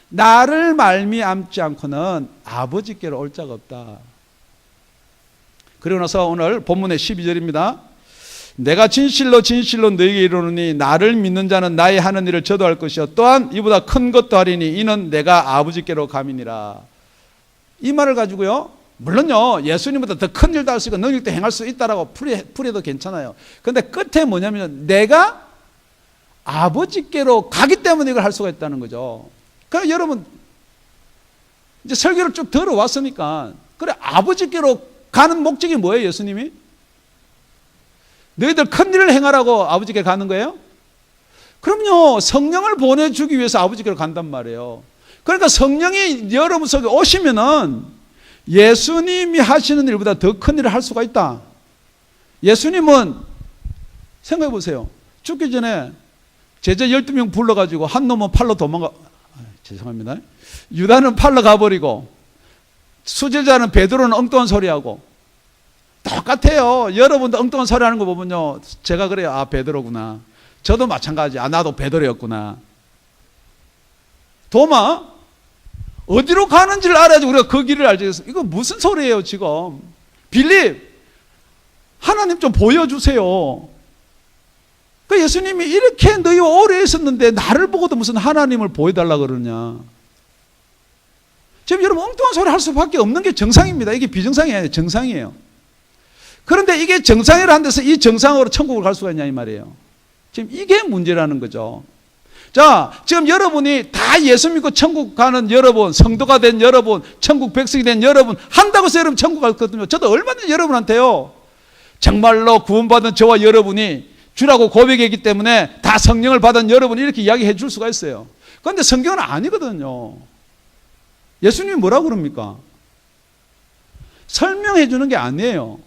나를 말미암지 않고는 아버지께로 올 자가 없다. 그리고 나서 오늘 본문의 12절입니다. 내가 진실로 너희에게 이르노니 나를 믿는 자는 나의 하는 일을 저도 할 것이요 또한 이보다 큰 것도 하리니 이는 내가 아버지께로 감이니라. 이 말을 가지고요, 물론요, 예수님보다 더 큰 일도 할 수 있고 능력도 행할 수 있다라고 풀이해도 괜찮아요. 근데 끝에 뭐냐면 내가 아버지께로 가기 때문에 이걸 할 수가 있다는 거죠. 그러니까 여러분, 이제 설교를 쭉 들어왔으니까, 그래, 아버지께로 가는 목적이 뭐예요, 예수님이? 너희들 큰 일을 행하라고 아버지께 가는 거예요? 그럼요, 성령을 보내주기 위해서 아버지께로 간단 말이에요. 그러니까 성령이 여러분 속에 오시면은 예수님이 하시는 일보다 더 큰 일을 할 수가 있다. 예수님은 생각해 보세요. 죽기 전에 제자 12명 불러가지고 한 놈은 팔로 죄송합니다. 유다는 팔로 가버리고 수제자는 베드로는 엉뚱한 소리하고 똑같아요. 여러분도 엉뚱한 소리 하는 거 보면요, 제가 그래요. 아, 베드로구나. 저도 마찬가지. 아, 나도 베드로였구나. 도마 어디로 가는지를 알아야지 우리가 그 길을 알지. 이거 무슨 소리예요 지금. 빌립, 하나님 좀 보여주세요. 그 예수님이 이렇게 너희와 오래 있었는데 나를 보고도 무슨 하나님을 보여달라 그러냐. 지금 여러분 엉뚱한 소리 할 수밖에 없는 게 정상입니다. 이게 비정상이 아니에요. 정상이에요. 그런데 이게 정상이라는 데서 이 정상으로 천국을 갈 수가 있냐 이 말이에요. 지금 이게 문제라는 거죠. 자, 지금 여러분이 다 예수 믿고 천국 가는 여러분, 성도가 된 여러분, 천국 백성이 된 여러분 한다고 해서 여러분 천국 갔거든요. 저도 얼마든지 여러분한테요, 정말로 구원받은 저와 여러분이 주라고 고백했기 때문에 다 성령을 받은 여러분이 이렇게 이야기해 줄 수가 있어요. 그런데 성경은 아니거든요. 예수님이 뭐라고 그럽니까? 설명해 주는 게 아니에요.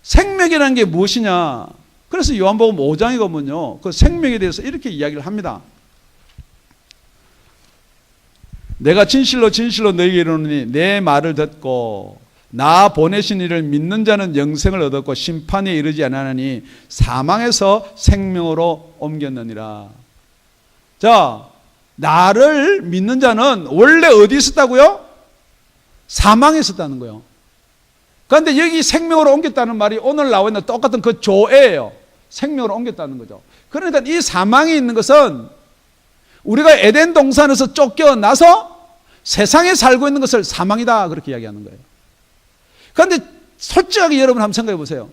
생명이라는 게 무엇이냐. 그래서 요한복음 5장에 보면요, 그 생명에 대해서 이렇게 이야기를 합니다. 내가 진실로 진실로 너희에게 이르노니 내 말을 듣고 나 보내신 이를 믿는 자는 영생을 얻었고 심판에 이르지 아니하나니 사망에서 생명으로 옮겼느니라. 자, 나를 믿는 자는 원래 어디 있었다고요? 사망에 있었다는 거예요. 그런데 여기 생명으로 옮겼다는 말이 오늘 나와 있는 똑같은 그 조예요. 생명으로 옮겼다는 거죠. 그러니까 이 사망에 있는 것은 우리가 에덴 동산에서 쫓겨나서 세상에 살고 있는 것을 사망이다 그렇게 이야기하는 거예요. 그런데 솔직하게 여러분 한번 생각해 보세요.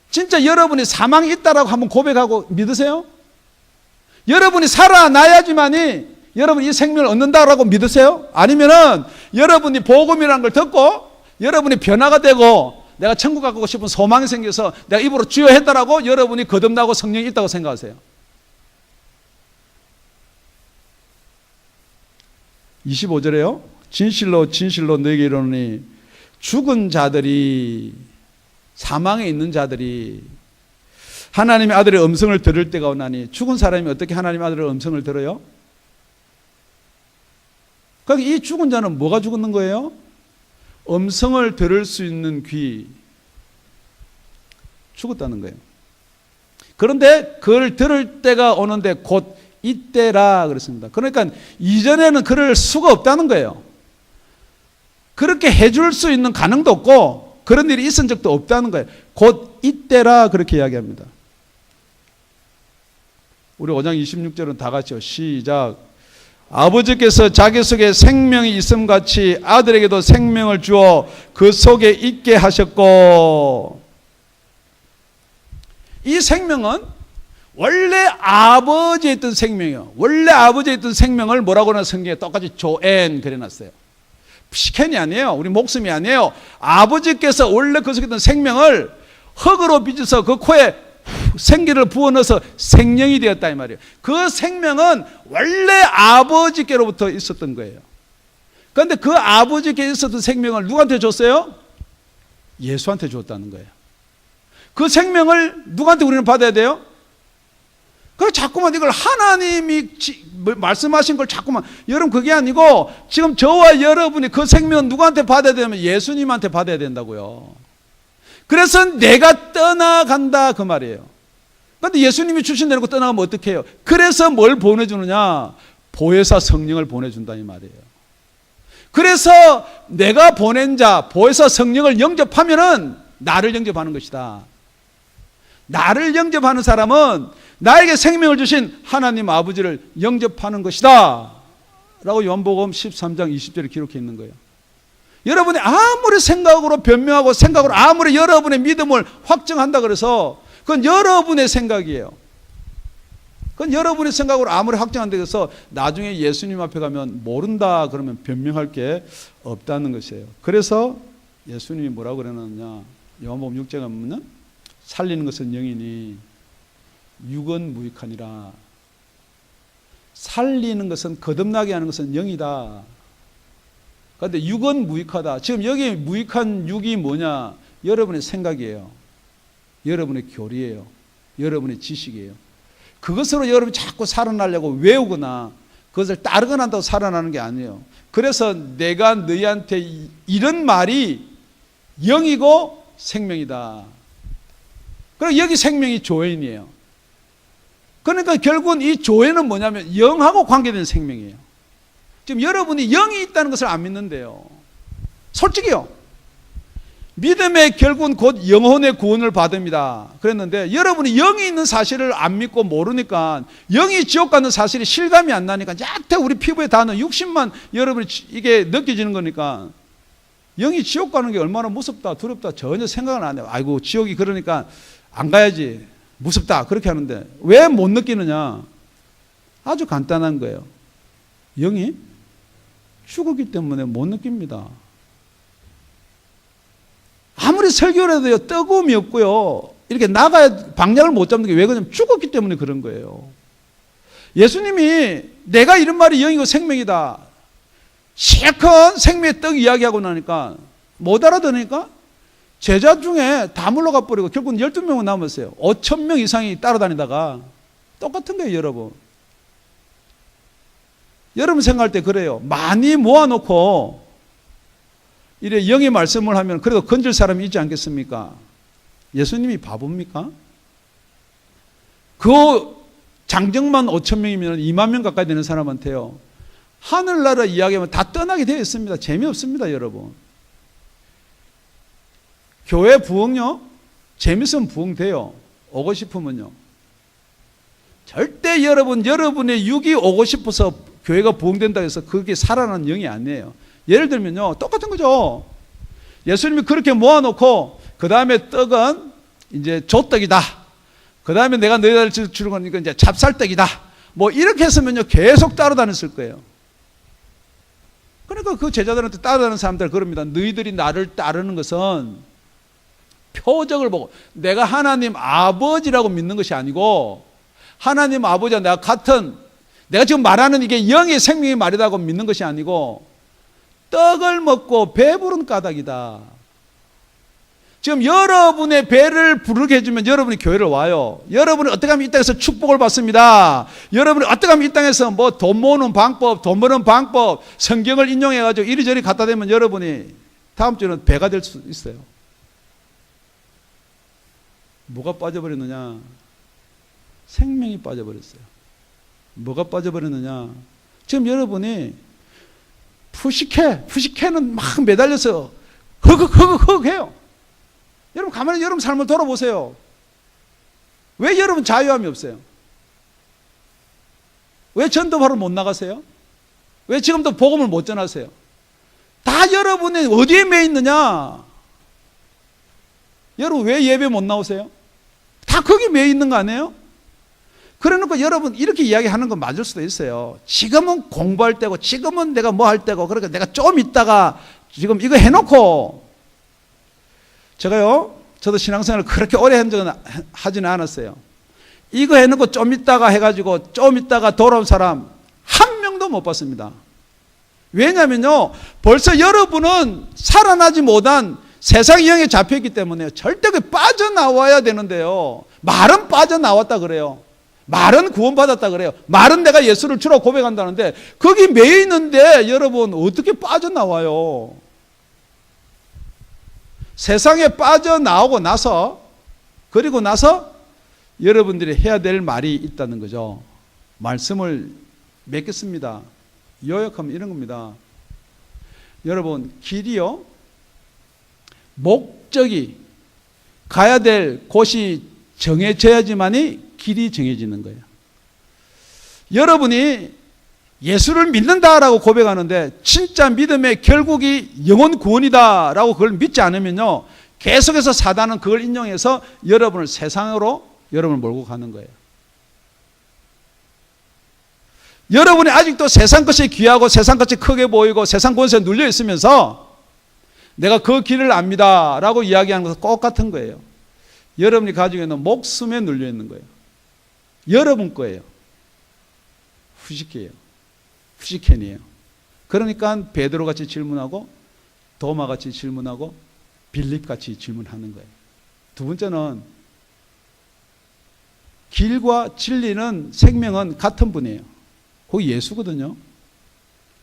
진짜 여러분이 사망이 있다라고 한번 고백하고 믿으세요? 여러분이 살아나야지만이 여러분 이 생명을 얻는다라고 믿으세요? 아니면은 여러분이 복음이라는 걸 듣고 여러분이 변화가 되고 내가 천국 가고 싶은 소망이 생겨서 내가 입으로 주여 했다라고 여러분이 거듭나고 성령이 있다고 생각하세요? 25절에요. 진실로 진실로 너에게 이르노니 죽은 자들이, 사망에 있는 자들이 하나님의 아들의 음성을 들을 때가 오나니. 죽은 사람이 어떻게 하나님의 아들의 음성을 들어요? 그러니까 이 죽은 자는 뭐가 죽는 거예요? 음성을 들을 수 있는 귀, 죽었다는 거예요. 그런데 그걸 들을 때가 오는데 곧 이때라 그랬습니다. 그러니까 이전에는 그럴 수가 없다는 거예요. 그렇게 해줄 수 있는 가능도 없고 그런 일이 있은 적도 없다는 거예요. 곧 이때라 그렇게 이야기합니다. 우리 5장 26절은 다 같이요. 시작. 아버지께서 자기 속에 생명이 있음같이 아들에게도 생명을 주어 그 속에 있게 하셨고. 이 생명은 원래 아버지에 있던 생명이에요. 원래 아버지에 있던 생명을 뭐라고 하나 성경에 똑같이 조엔 그려놨어요. 시켄이 아니에요. 우리 목숨이 아니에요. 아버지께서 원래 그 속에 있던 생명을 흙으로 빚어서 그 코에 생기를 부어넣어서 생명이 되었다 이 말이에요. 그 생명은 원래 아버지께로부터 있었던 거예요. 그런데 그 아버지께 있었던 생명을 누구한테 줬어요? 예수한테 줬다는 거예요. 그 생명을 누구한테 우리는 받아야 돼요? 그래서 자꾸만 이걸 하나님이 말씀하신 걸 자꾸만, 여러분 그게 아니고 지금 저와 여러분이 그 생명은 누구한테 받아야 되냐면 예수님한테 받아야 된다고요. 그래서 내가 떠나간다 그 말이에요. 그런데 예수님이 주신 대로 떠나가면 어떻게 해요? 그래서 뭘 보내주느냐? 보혜사 성령을 보내준다 이 말이에요. 그래서 내가 보낸 자 보혜사 성령을 영접하면은 나를 영접하는 것이다. 나를 영접하는 사람은 나에게 생명을 주신 하나님 아버지를 영접하는 것이다 라고 요한복음 13장 20절에 기록해 있는 거예요. 여러분이 아무리 생각으로 변명하고 생각으로 아무리 여러분의 믿음을 확정한다 그래서 그건 여러분의 생각이에요. 그건 여러분의 생각으로 아무리 확정한다 그래서 나중에 예수님 앞에 가면 모른다 그러면 변명할 게 없다는 것이에요. 그래서 예수님이 뭐라고 그러느냐, 요한복음 6장에 보면 살리는 것은 영이니 육은 무익하니라. 살리는 것은 거듭나게 하는 것은 영이다. 그런데 육은 무익하다. 지금 여기 무익한 육이 뭐냐? 여러분의 생각이에요. 여러분의 교리예요. 여러분의 지식이에요. 그것으로 여러분이 자꾸 살아나려고 외우거나 그것을 따르거나 한다고 살아나는 게 아니에요. 그래서 내가 너희한테 이런 말이 영이고 생명이다. 그리고 여기 생명이 조인이에요. 그러니까 결국은 이 조회는 뭐냐면 영하고 관계된 생명이에요. 지금 여러분이 영이 있다는 것을 안 믿는데요. 솔직히요. 믿음의 결국은 곧 영혼의 구원을 받습니다. 그랬는데 여러분이 영이 있는 사실을 안 믿고 모르니까 영이 지옥 가는 사실이 실감이 안 나니까 약태 우리 피부에 닿는 60만 여러분이 이게 느껴지는 거니까 영이 지옥 가는 게 얼마나 무섭다 두렵다 전혀 생각을 안 해요. 아이고 지옥이 그러니까 안 가야지. 무섭다 그렇게 하는데 왜 못 느끼느냐? 아주 간단한 거예요. 영이 죽었기 때문에 못 느낍니다. 아무리 설교를 해도요 뜨거움이 없고요 이렇게 나가야 방향을 못 잡는 게 왜 그러냐면 죽었기 때문에 그런 거예요. 예수님이 내가 이런 말이 영이고 생명이다 실컷 생명의 떡 이야기하고 나니까 못 알아들으니까 제자 중에 다 물러가 버리고 결국은 12명은 남았어요. 5,000명 이상이 따라다니다가 똑같은 거예요. 여러분 생각할 때 그래요. 많이 모아놓고 이래 영의 말씀을 하면 그래도 건질 사람이 있지 않겠습니까? 예수님이 바보입니까? 그 장정만 5,000명이면 2만 명 가까이 되는 사람한테요 하늘나라 이야기하면 다 떠나게 되어 있습니다. 재미없습니다. 여러분 교회 부흥요? 재밌으면 부흥돼요. 오고 싶으면요. 절대 여러분의 육이 오고 싶어서 교회가 부흥된다고 해서 그게 살아나는 영이 아니에요. 예를 들면요. 똑같은 거죠. 예수님이 그렇게 모아놓고 그 다음에 떡은 이제 조떡이다. 그 다음에 내가 너희들 주는 거니까 이제 찹쌀떡이다. 뭐 이렇게 했으면요. 계속 따라다녔을 거예요. 그러니까 그 제자들한테 따라다니는 사람들 그럽니다. 너희들이 나를 따르는 것은 표적을 보고 내가 하나님 아버지라고 믿는 것이 아니고 하나님 아버지와 내가 같은 내가 지금 말하는 이게 영의 생명의 말이라고 믿는 것이 아니고 떡을 먹고 배부른 까닭이다. 지금 여러분의 배를 부르게 해주면 여러분이 교회를 와요. 여러분이 어떻게 하면 이 땅에서 축복을 받습니다. 여러분이 어떻게 하면 이 땅에서 뭐 돈 모으는 방법, 돈 버는 방법, 성경을 인용해가지고 이리저리 갖다 대면 여러분이 다음 주에는 배가 될 수 있어요. 뭐가 빠져버렸느냐? 생명이 빠져버렸어요. 뭐가 빠져버렸느냐? 지금 여러분이 푸시케는 막 매달려서 허걱 해요. 여러분 가만히 여러분 삶을 돌아보세요. 왜 여러분 자유함이 없어요? 왜 전도하러 못 나가세요? 왜 지금도 복음을 못 전하세요? 다 여러분이 어디에 매 있느냐? 여러분 왜 예배 못 나오세요? 다 거기 매 있는 거 아니에요? 그래놓고 여러분 이렇게 이야기하는 건 맞을 수도 있어요. 지금은 공부할 때고 지금은 내가 뭐 할 때고 그러니까 내가 좀 있다가 지금 이거 해놓고 저도 신앙생활을 그렇게 오래 한 적은 하지는 않았어요. 이거 해놓고 좀 있다가 해가지고 좀 있다가 돌아온 사람 한 명도 못 봤습니다. 왜냐면요 벌써 여러분은 살아나지 못한 세상의 영에 잡혀있기 때문에 절대 그 빠져나와야 되는데요. 말은 빠져나왔다 그래요. 말은 구원받았다 그래요. 말은 내가 예수를 주라고 고백한다는데 거기 매여 있는데 여러분 어떻게 빠져나와요? 세상에 빠져나오고 나서 그리고 나서 여러분들이 해야 될 말이 있다는 거죠. 말씀을 맺겠습니다. 요약하면 이런 겁니다. 여러분 길이요 목적이 가야 될 곳이 정해져야지만이 길이 정해지는 거예요. 여러분이 예수를 믿는다라고 고백하는데 진짜 믿음의 결국이 영혼 구원이다라고 그걸 믿지 않으면요, 계속해서 사단은 그걸 인용해서 여러분을 세상으로 여러분을 몰고 가는 거예요. 여러분이 아직도 세상 것이 귀하고 세상 것이 크게 보이고 세상 권세에 눌려 있으면서 내가 그 길을 압니다 라고 이야기하는 것은 똑같은 거예요. 여러분이 가지고 있는 목숨에 눌려 있는 거예요. 여러분 거예요. 후식이에요. 후식캔이에요. 그러니까 베드로같이 질문하고 도마같이 질문하고 빌립같이 질문하는 거예요. 두 번째는 길과 진리는 생명은 같은 분이에요. 거기 예수거든요.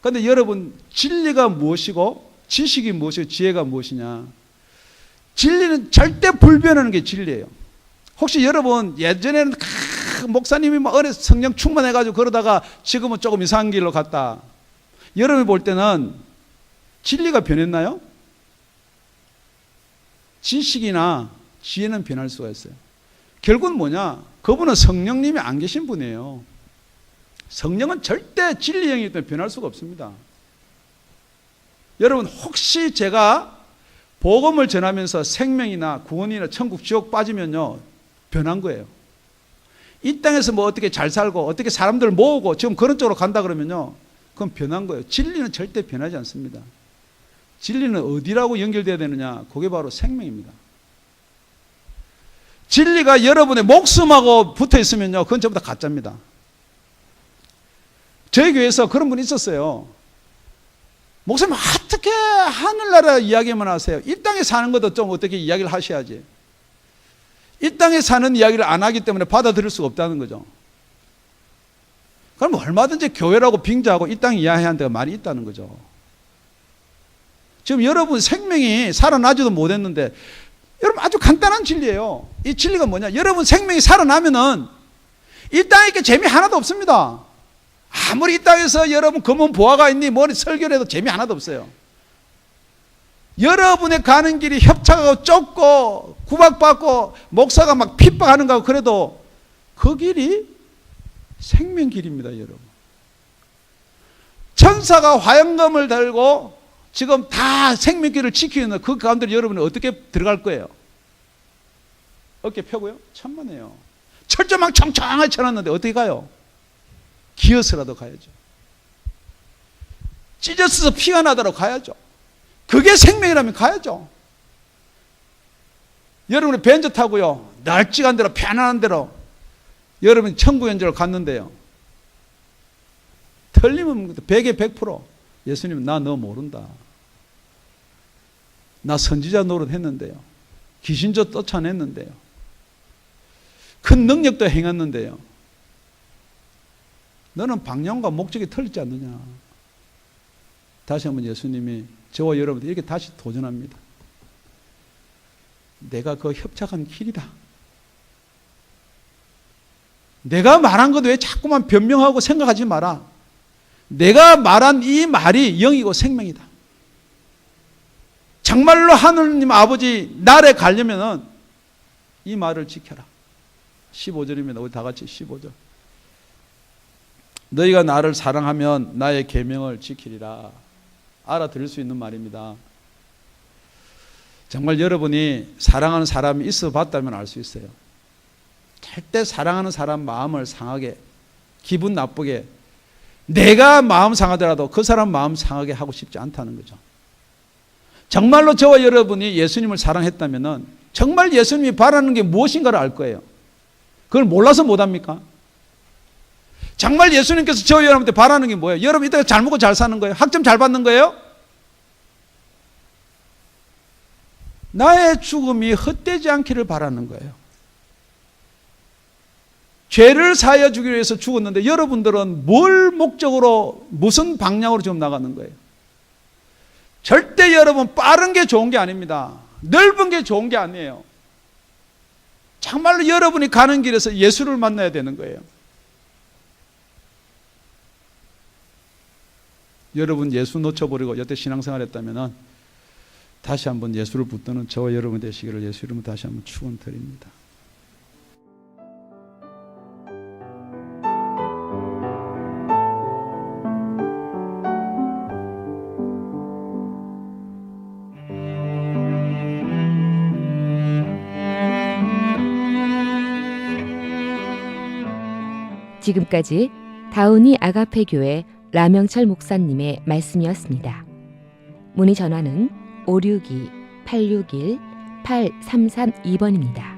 그런데 여러분, 진리가 무엇이고 지식이 무엇이고 지혜가 무엇이냐? 진리는 절대 불변하는 게 진리예요. 혹시 여러분 예전에는 목사님이 성령 충만해가지고 그러다가 지금은 조금 이상한 길로 갔다, 여러분이 볼 때는 진리가 변했나요? 지식이나 지혜는 변할 수가 있어요. 결국은 뭐냐? 그분은 성령님이 안 계신 분이에요. 성령은 절대 진리 영이기 때문에 변할 수가 없습니다. 여러분, 혹시 제가 복음을 전하면서 생명이나 구원이나 천국 지옥 빠지면요, 변한 거예요. 이 땅에서 뭐 어떻게 잘 살고 어떻게 사람들 모으고 지금 그런 쪽으로 간다 그러면요, 그건 변한 거예요. 진리는 절대 변하지 않습니다. 진리는 어디라고 연결돼야 되느냐? 그게 바로 생명입니다. 진리가 여러분의 목숨하고 붙어 있으면요, 그건 전부 다 가짜입니다. 저희 교회에서 그런 분이 있었어요. 목사님, 어떻게 하늘나라 이야기만 하세요? 이 땅에 사는 것도 좀 어떻게 이야기를 하셔야지. 이 땅에 사는 이야기를 안 하기 때문에 받아들일 수가 없다는 거죠. 그럼 얼마든지 교회라고 빙자하고 이 땅 이야기하는 데가 많이 있다는 거죠. 지금 여러분 생명이 살아나지도 못했는데, 여러분 아주 간단한 진리예요. 이 진리가 뭐냐? 여러분 생명이 살아나면은 이 땅에 이렇게 재미 하나도 없습니다. 아무리 이 땅에서 여러분 검은 보화가 있니 뭐니 설교를 해도 재미 하나도 없어요. 여러분의 가는 길이 협착하고 좁고 구박받고 목사가 막 핍박하는 거고 그래도 그 길이 생명 길입니다, 여러분. 천사가 화염검을 들고 지금 다 생명길을 지키는 그 가운데 여러분이 어떻게 들어갈 거예요? 어깨 펴고요? 천만에요. 철조망 청청하게 쳐놨는데 어떻게 가요? 기어서라도 가야죠. 찢어서 피가 나도록 가야죠. 그게 생명이라면 가야죠. 여러분이 벤저 타고요, 널찍한 대로 편안한 대로 여러분이 천국 연주를 갔는데요, 틀림없는 100에 100% 예수님은 나 너 모른다. 나 선지자 노릇 했는데요, 귀신조 쫓아냈는데요, 큰 능력도 행했는데요, 너는 방향과 목적이 틀리지 않느냐. 다시 한번 예수님이 저와 여러분들 이렇게 다시 도전합니다. 내가 그 협착한 길이다. 내가 말한 것도 왜 자꾸만 변명하고 생각하지 마라. 내가 말한 이 말이 영이고 생명이다. 정말로 하느님 아버지 날에 가려면은 이 말을 지켜라. 15절입니다. 우리 다 같이 15절. 너희가 나를 사랑하면 나의 계명을 지키리라. 알아들을 수 있는 말입니다. 정말 여러분이 사랑하는 사람이 있어 봤다면 알 수 있어요. 절대 사랑하는 사람 마음을 상하게, 기분 나쁘게, 내가 마음 상하더라도 그 사람 마음 상하게 하고 싶지 않다는 거죠. 정말로 저와 여러분이 예수님을 사랑했다면 정말 예수님이 바라는 게 무엇인가를 알 거예요. 그걸 몰라서 못합니까? 정말 예수님께서 저와 여러분한테 바라는 게 뭐예요? 여러분 이따가 잘 먹고 잘 사는 거예요? 학점 잘 받는 거예요? 나의 죽음이 헛되지 않기를 바라는 거예요. 죄를 사하여 주기 위해서 죽었는데 여러분들은 뭘 목적으로, 무슨 방향으로 지금 나가는 거예요? 절대 여러분 빠른 게 좋은 게 아닙니다. 넓은 게 좋은 게 아니에요. 정말로 여러분이 가는 길에서 예수를 만나야 되는 거예요. 여러분 예수 놓쳐버리고 여태 신앙생활 했다면 다시 한번 예수를 붙드는 저와 여러분 되시기를 예수 이름으로 다시 한번 축원드립니다. 지금까지 다운이 아가페 교회 라명철 목사님의 말씀이었습니다. 문의 전화는 562-861-8332번입니다.